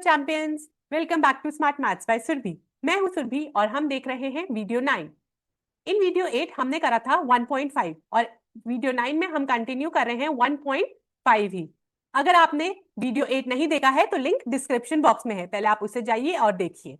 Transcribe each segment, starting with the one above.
Champions, welcome back to smart maths by Surabhi. मैं हूं सुरभि और हम देख रहे हैं वीडियो 9। इन वीडियो 8 हमने करा था 1.5 और वीडियो 9 में हम कंटिन्यू कर रहे हैं 1.5 ही। अगर आपने वीडियो 8 नहीं देखा है तो लिंक डिस्क्रिप्शन बॉक्स में है, पहले आप उसे जाइए और देखिए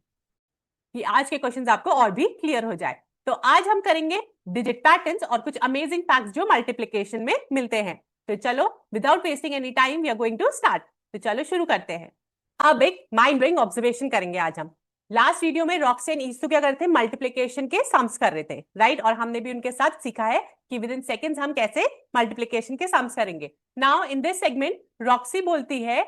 कि आज के क्वेश्चंस आपको और भी क्लियर हो जाए। तो आज हम करेंगे डिजिट पैटर्न्स और कुछ अमेजिंग फैक्ट्स जो मल्टीप्लिकेशन में मिलते हैं। तो चलो without wasting any time we are going to start. तो चलो शुरू करते हैं। अब एक माइंड ब्लोइंग ऑब्जर्वेशन करेंगे आज हम। लास्ट वीडियो में रॉक्सी एंड ईसू क्या कर रहे थे, मल्टीप्लिकेशन के सम्स कर रहे थे, राइट? और हमने भी उनके साथ सीखा है कि विद इन सेकेंड्स हम कैसे मल्टीप्लिकेशन के सम्स करेंगे। Now in this segment Roxy बोलती है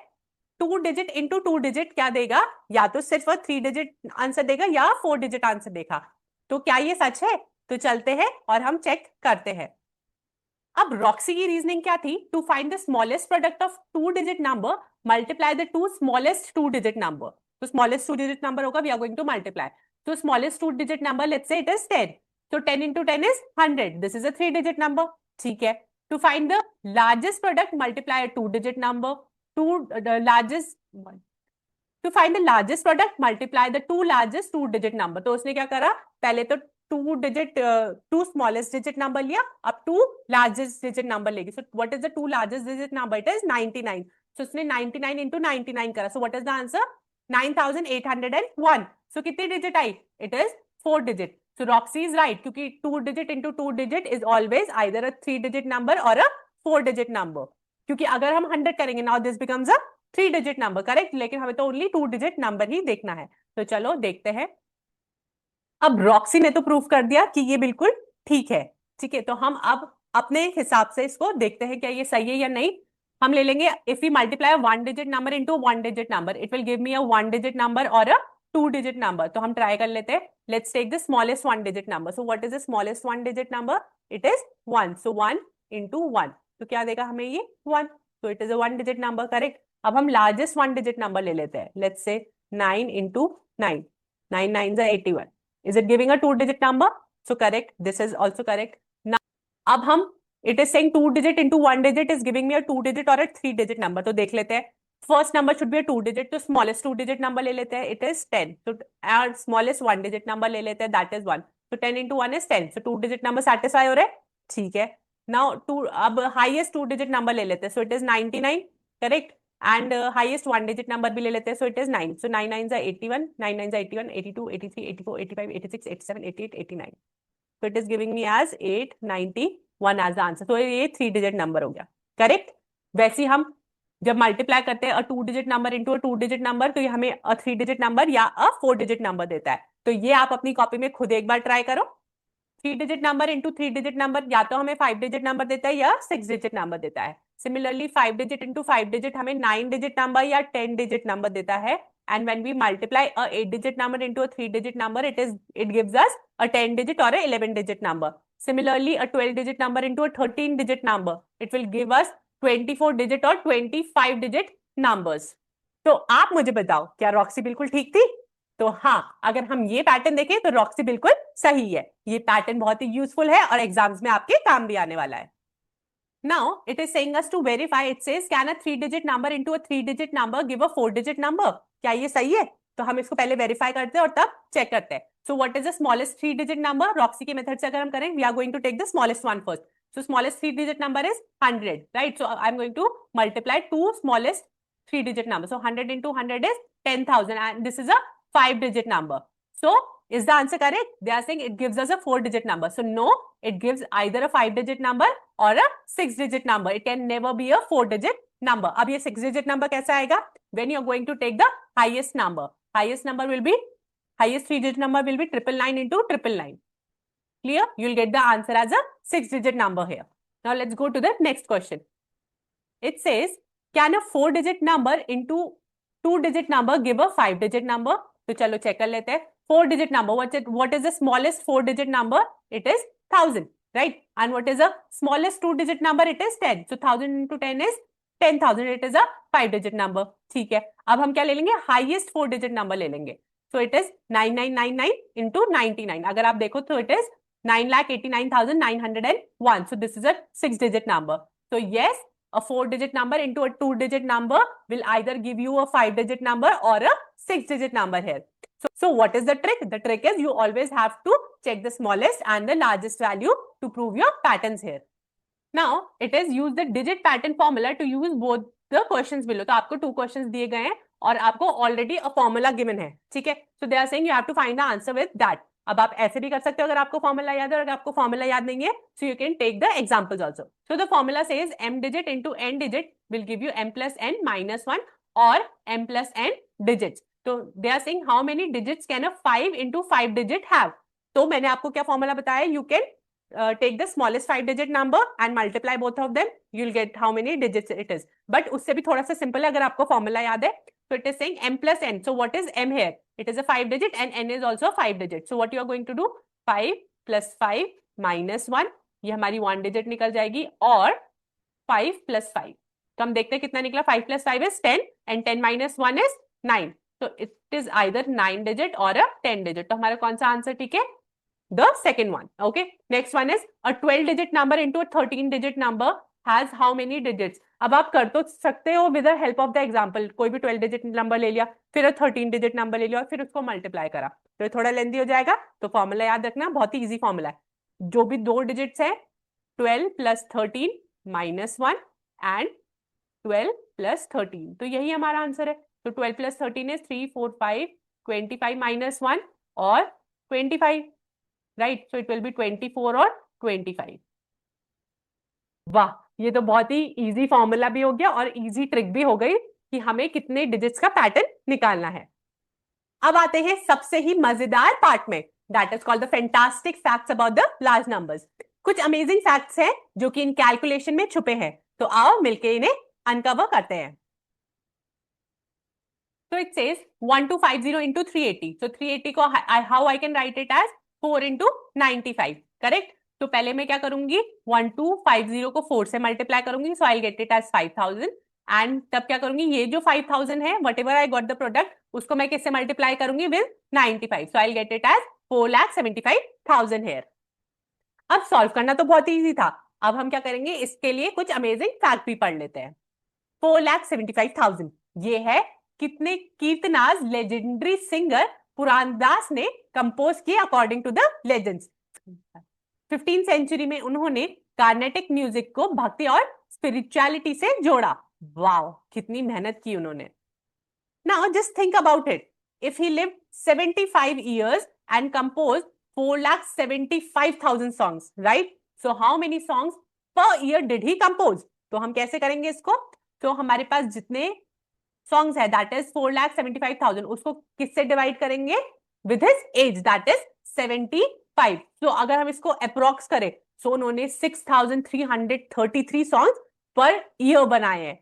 2 डिजिट इंटू 2 डिजिट क्या देगा, या तो सिर्फ 3 डिजिट आंसर देगा या 4 डिजिट आंसर देगा। तो क्या ये सच है? तो चलते हैं और हम चेक करते हैं। अब रॉक्सी की रीजनिंग क्या थी? To find the smallest product of 2 digit number multiply the 2 smallest 2 digit number. तो स्मॉलेस्ट 2 डिजिट नंबर होगा, we are going to multiply. तो smallest 2 digit number let's say it is 10। तो 10 into 10 is 100. This is a 3 digit number. ठीक है। To find the largest product, multiply a 2 digit number. To find the largest product, multiply the 2 largest 2 digit number. तो उसने क्या करा, पहले तो 2 smallest digit number लिया, अब 2 largest digit number लेगी। So what is the 2 largest digit number? It is 99. So उसने 99 into 99 करा। So what is the answer? 9801. So कितनी digit I? It is 4 digit. So Roxy is right क्योंकि 2 digit into 2 digit is always either a 3 digit number or a 4 digit number. क्योंकि अगर हम 100 करेंगे, now this becomes a 3 digit number, correct? लेकिन हमें तो only 2 digit number ही देखना है। तो चलो देखते हैं। अब रॉक्सी ने तो प्रूव कर दिया कि ये बिल्कुल ठीक है, ठीक है। तो हम अब अपने हिसाब से इसको देखते हैं क्या ये सही है या नहीं। हम ले लेंगे if we multiply 1 digit number into 1 digit number, it will give me a 1 digit number or a 2 digit number. तो हम ट्राई कर लेते हैं। Let's take the smallest 1 digit number. So what is the smallest 1 digit number? It is 1. So 1 into 1. तो क्या देगा हमें ये? 1. So it is a 1 digit number, correct? अब हम लार्जेस्ट 1 digit number ले लेते हैं। Let's say 9 into 9. 9 9s are 81. Is it giving a 2 digit number? So correct. This is also correct. Now, अब हम it is saying 2 digit into 1 digit is giving me a 2 digit or a 3 digit number. तो देख लेते हैं। First number should be a 2 digit. तो smallest 2 digit number ले लेते हैं। It is 10. So our smallest 1 digit number ले लेते हैं। That is 1. So 10 into 1 is 10. So 2 digit number satisfy हो रहे हैं? ठीक है। Now अब highest 2 digit number ले लेते हैं। So it is 99. Correct. And highest 1 digit number भी ले लेते हैं। So it is 9. So 9 9s are 81, 9 9s are 81, 82, 83, 84, 85, 86, 87, 88, 89. So it is giving me as 891 as the answer. So ये 3 digit number हो गया, करेक्ट? वैसे हम जब मल्टीप्लाई करते हैं 2 digit number into a 2 digit number, तो ये हमें 3 digit number या 4 digit number देता है। तो ये आप अपनी कॉपी में खुद एक बार ट्राई करो। 3 digit number into 3 digit number या तो हमें 5 digit number देता है या 6 digit number देता है। Similarly 5 digit into 5 digit हमें 9 digit number या 10 digit number देता है। And when we multiply a 8 digit number into a 3 digit number, it gives us a 10 digit or a 11 digit number. Similarly a 12 digit number into a 13 digit number, it will give us 24 digit or 25 digit numbers. तो आप मुझे बताओ क्या Roxy बिल्कुल ठीक थी? तो हाँ, अगर हम ये पैटर्न देखें तो रॉक्सी बिल्कुल सही है। ये पैटर्न बहुत ही यूजफुल है और एग्जाम्स में आपके काम भी आने वाला है। Now it is saying us to verify. It says can a 3 digit number into a 3 digit number give a 4 digit number? क्या ये सही है? तो हम इसको पहले वेरीफाई करते हैं और तब चेक करते हैं। So what is the smallest 3 digit number? Roxy के मेथड से अगर हम करें, we are going to take the smallest one first. So smallest 3 digit number is 100, right? So I'm going to multiply 2 smallest 3 digit numbers. So 100 into 100 is 10,000 and this is a 5 digit number. So is the answer correct? They are saying it gives us a 4 digit number. So no, it gives either a 5 digit number or a 6 digit number. It can never be a 4 digit number. अब ये 6 digit number कैसा आएगा? When you are going to take the highest number. Highest number will be, highest 3 digit number will be 999 into 999. Clear? You will get the answer as a 6 digit number here. Now let's go to the next question. It says, can a 4 digit number into 2 digit number give a 5 digit number? तो चलो check कर लेते हैं। 4 digit number, what is the smallest 4 digit number? It is 1000, right? And what is the smallest 2 digit number? It is 10. So 1000 into 10 is 10,000. It is a 5 digit number. ठीक है। अब हम क्या ले लेंगे? Highest 4 digit number ले लेंगे। So it is 9999 into 99. अगर आप देखो तो it is 9,89,901. So this is a 6 digit number. So yes, A 4-digit number into a 2-digit number will either give you a 5-digit number or a 6-digit number here. So what is the trick? The trick is you always have to check the smallest and the largest value to prove your patterns here. Now it is use the digit pattern formula to use both the questions below. तो आपको 2 questions दिए गए हैं और आपको already a formula given है, ठीक है? So they are saying you have to find the answer with that. अब आप ऐसे भी कर सकते हो अगर आपको फॉर्मूला याद है, और अगर आपको फॉर्मूला याद नहीं है so you can take the examples also. So the formula says m digit into n digit will give you m plus n minus 1 or m plus n digits. So they are saying how many digits can a 5 into 5 digit have? तो मैंने आपको क्या formula बताया, you can take the smallest 5-digit number and multiply both of them, you'll get how many digits it is. But उससे भी थोड़ा सा simple है अगर आपको फॉर्मूला याद है. So it is saying m plus n. So what is m here? It is a 5-digit and n is also a 5-digit. So what you are going to do? 5 plus 5 minus 1. ये हमारी 1 digit निकल जाएगी, और 5 plus 5. तो हम देखते हैं कितना निकला. 5 plus 5 is 10 and 10 minus 1 is 9. So it is either 9 digit or a 10 digit. तो हमारा कौन सा आंसर ठीक है? The second one. Okay. Next one is a 12-digit number into a 13-digit number has how many digits? अब आप कर तो सकते हो with the help of the example. कोई भी 12-digit number ले लिया, फिर 13-digit number ले लिया और फिर उसको मल्टीप्लाई करा, तो ये थोड़ा लेंदी हो जाएगा. तो फॉर्मूला याद रखना, बहुत ही इजी फॉर्मूला है. जो भी 2 डिजिट्स है, 12 plus 13 minus 1 and 12 plus 13. तो यही हमारा आंसर है. तो 12 plus 13 is 3, 4, 5, 25 minus 1 और 25. Right, so it will be 24 और 25. वाह, ये तो बहुत ही इजी फॉर्मूला भी हो गया और इजी ट्रिक भी हो गई कि हमें कितने डिजिट्स का पैटर्न निकालना है. अब आते हैं सबसे ही मजेदार पार्ट में, that is called the fantastic facts about the large numbers. कुछ अमेजिंग फैक्ट्स हैं जो कि इन कैलकुलेशन में छुपे हैं, तो आओ मिलके इन्हें अनकवर करते हैं. So it says 1250 into 380. So 380 को how I can write it as 4 into 95, correct. तो पहले मैं क्या करूंगी, 1250 को 4 से मल्टीप्लाई करूंगी, so I'll get it as 5000. And तब क्या करूंगी, ये जो 5000 है, what ever I got the product, उसको मैं किससे मल्टीप्लाई करूंगी, with 95. So I'll get it as 4,75,000 here. अब सॉल्व करना तो बहुत इजी था. अब हम क्या करेंगे, इसके लिए कुछ अमेजिंग फैक्ट भी पढ़ लेते हैं. 4,75,000 ये है कितने कीर्तनाज लेजेंडरी सिंगर पुरानदास ने कंपोज किए according to the legends. 15th century में उन्होंने कार्नेटिक म्यूजिक को भक्ति और स्पिरिचुअलिटी से जोड़ा. वाओ, कितनी मेहनत की उन्होंने. Now just think about it, if he lived 75 years and composed 4,75,000 songs, right? So how many songs per year did he compose? तो हम कैसे करेंगे इसको, तो हमारे पास जितने सॉन्ग्स है दैट इज 4,75,000, उसको किससे डिवाइड करेंगे, with his age that is 75. तो अगर हम इसको अप्रोक्स करें, सो उन्होंने 6,333 सॉन्ग्स पर ईयर बनाए हैं.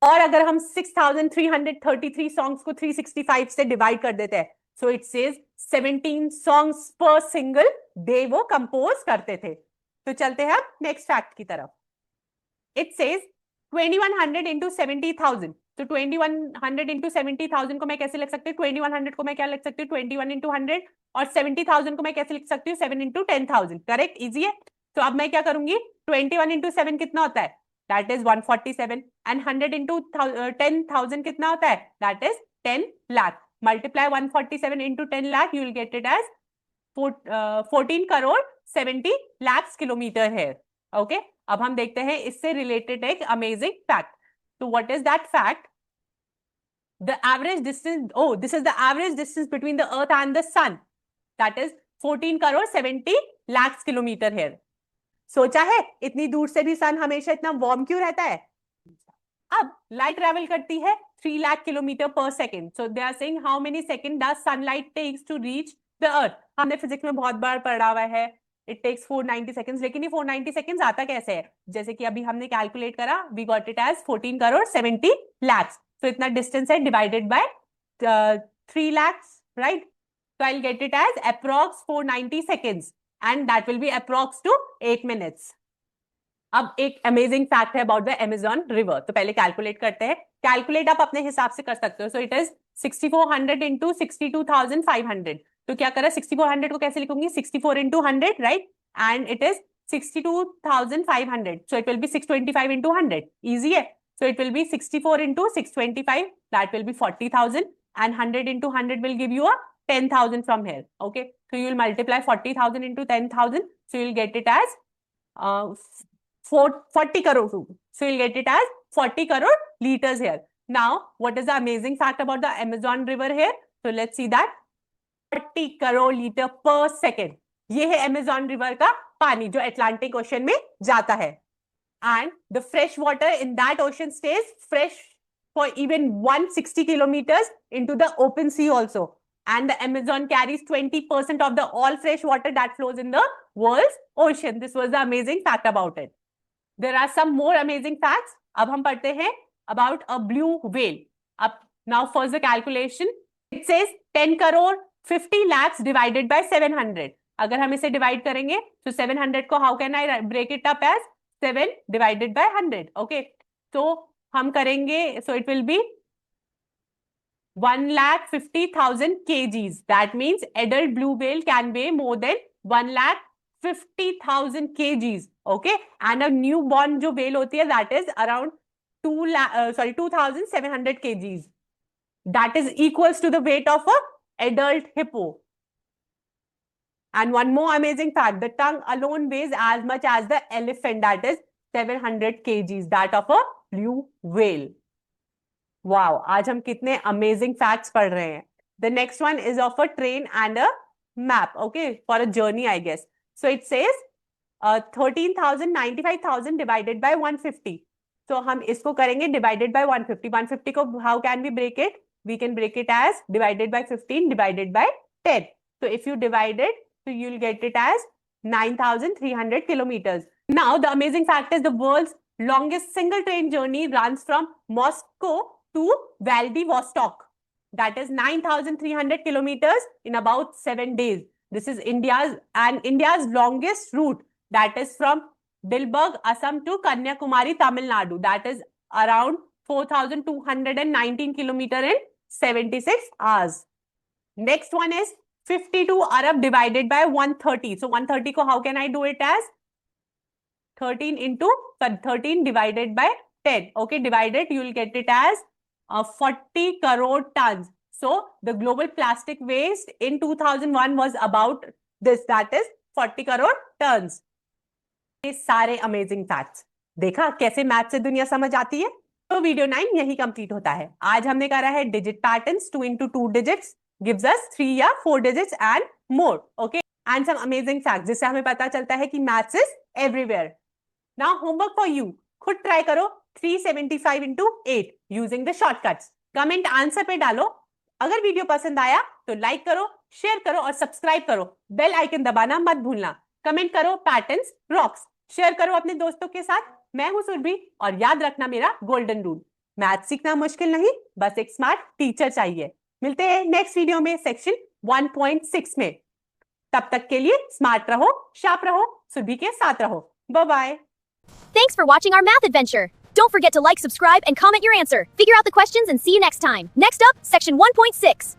और अगर हम 6,333 सॉन्ग्स को 365 से डिवाइड कर देते हैं, सो इट सेज 17 सॉन्ग्स पर सिंगल डे वो कंपोज करते थे. तो चलते हैं अब नेक्स्ट फैक्ट की तरफ. It says 2100 into 70,000. तो 2100 into 70,000 को मैं कैसे लिख सकती हूँ, 2100 को मैं क्या लिख सकती हूँ, 21 into 100, और 70,000 को मैं कैसे लिख सकती हूँ, 7 into 10,000. करेक्ट, इजी है. तो अब मैं क्या करूंगी, 21 into 7 कितना होता है, दैट इज 147, एंड 100 into 10,000 कितना होता है, that is 10 lakh. Multiply 147 into 10 lakh, you will get it as 14 crore 70 lakhs kilometre है. ओके, अब हम देखते हैं इससे रिलेटेड एक अमेजिंग फैक्ट. तो what is that fact, the average distance, oh, this is the average distance between the earth and the sun, that is 14 crore 70 lakhs kilometre here. सोचा है इतनी दूर से भी सन हमेशा इतना वार्म क्यों रहता है. अब लाइट ट्रेवल करती है 3 lakh kilometre per second. So they are saying how many second does sunlight takes to reach the earth. हमने फिजिक्स में बहुत बार पढ़ा हुआ है, इट टेक्स 490 सेकेंड्स. लेकिन ये 490 सेकेंड्स आता कैसे है, जैसे कि अभी हमने कैलकुलेट करा, we got it as 14 crore 70 lakhs. तो इतना डिस्टेंस है divided by 3 lakhs, right. So I'll get it as approx 490 seconds and that will be approx to 8 minutes. अब एक अमेजिंग फैक्ट है अबाउट द अमेजॉन रिवर. तो पहले calculate करते हैं. कैलकुलेट आप अपने हिसाब से कर सकते हो. So it is 6400 into 62,500. तो क्या करा, 6400 को कैसे लिखूंगी, 64 into 100, right, and it is 62,500. So it will be 625 into 100. Easy है. So it will be 64 into 625. That will be 40,000. And 100 into 100 will give you a 10,000 from here. Okay. So you will multiply 40,000 into 10,000. So you will get it as 40 crore. So you'll get it as 40 crore liters here. Now, what is the amazing fact about the Amazon river here? So let's see that. 40 crore liter per second. ये है Amazon river का पानी जो Atlantic Ocean में जाता है. And the fresh water in that ocean stays fresh for even 160 kilometers into the open sea also. And the Amazon carries 20% of the all fresh water that flows in the world's ocean. This was the amazing fact about it. There are some more amazing facts. अब हम पढ़ते हैं about a blue whale. Now first the calculation. It says 10 crore 50 lakhs divided by 700. अगर हम इसे divide करेंगे तो 700 को how can I break it up as 7 divided by 100. Okay. So हम करेंगे, so it will be 1,50,000 kgs. That means adult blue whale can weigh more than 1,50,000 kgs. Okay. And a newborn जो whale होती है that is around 2,700 kgs. That is equals to the weight of a adult hippo. And one more amazing fact, the tongue alone weighs as much as the elephant, that is 700 kgs, that of a blue whale. Wow, आज हम कितने amazing facts पढ़ रहे हैं. The next one is of a train and a map, okay, for a journey, I guess. So it says 13,000, 95,000 divided by 150. So हम इसको करेंगे divided by 150. 150 को how can we break it? We can break it as divided by 15 divided by 10. So if you divide it, so you'll get it as 9,300 kilometers. Now the amazing fact is the world's longest single train journey runs from Moscow to Vladivostok. That is 9,300 kilometers in about 7 days. This is India's longest route. That is from Dilbag, Assam to Kanyakumari, Tamil Nadu. That is around 4,219 kilometers in 76 hours. Next one is 52 Arab divided by 130. So 130 ko how can I do it as? 13 divided by 10. Okay, divided, you will get it as 40 crore tons. So the global plastic waste in 2001 was about this, that is 40 crore tons. ये सारे amazing facts देखा कैसे math से दुनिया समझ आती है. तो वीडियो 9 यही कंप्लीट होता है. आज हमने करा है digit patterns. 2 into 2 digits gives us 3 या 4 digits and more. Okay, and some amazing facts जिससे हमें पता चलता है कि maths is everywhere. Now homework for you. खुद ट्राई करो 375 into 8 using the shortcuts. Comment answer पे डालो. अगर वीडियो पसंद आया तो लाइक करो, शेयर करो और सब्सक्राइब करो. बेल आइकन दबाना मत भूलना. कमेंट करो पैटर्न्स रॉक्स. शेयर करो अपने दोस्तों के साथ. मैं हूं सुरभि और याद रखना मेरा गोल्डन रूल, मैथ सीखना मुश्किल नहीं, बस एक स्मार्ट टीचर चाहिए. मिलते हैं नेक्स्ट वीडियो में सेक्शन 1.6 में. तब तक के लिए स्मार्ट रहो, शार्प रहो, सुरभि के साथ रहो. Bye bye. Thanks for watching our math adventure. Don't forget to like, subscribe, and comment your answer. Figure out the questions and see you next time. Next up, section 1.6.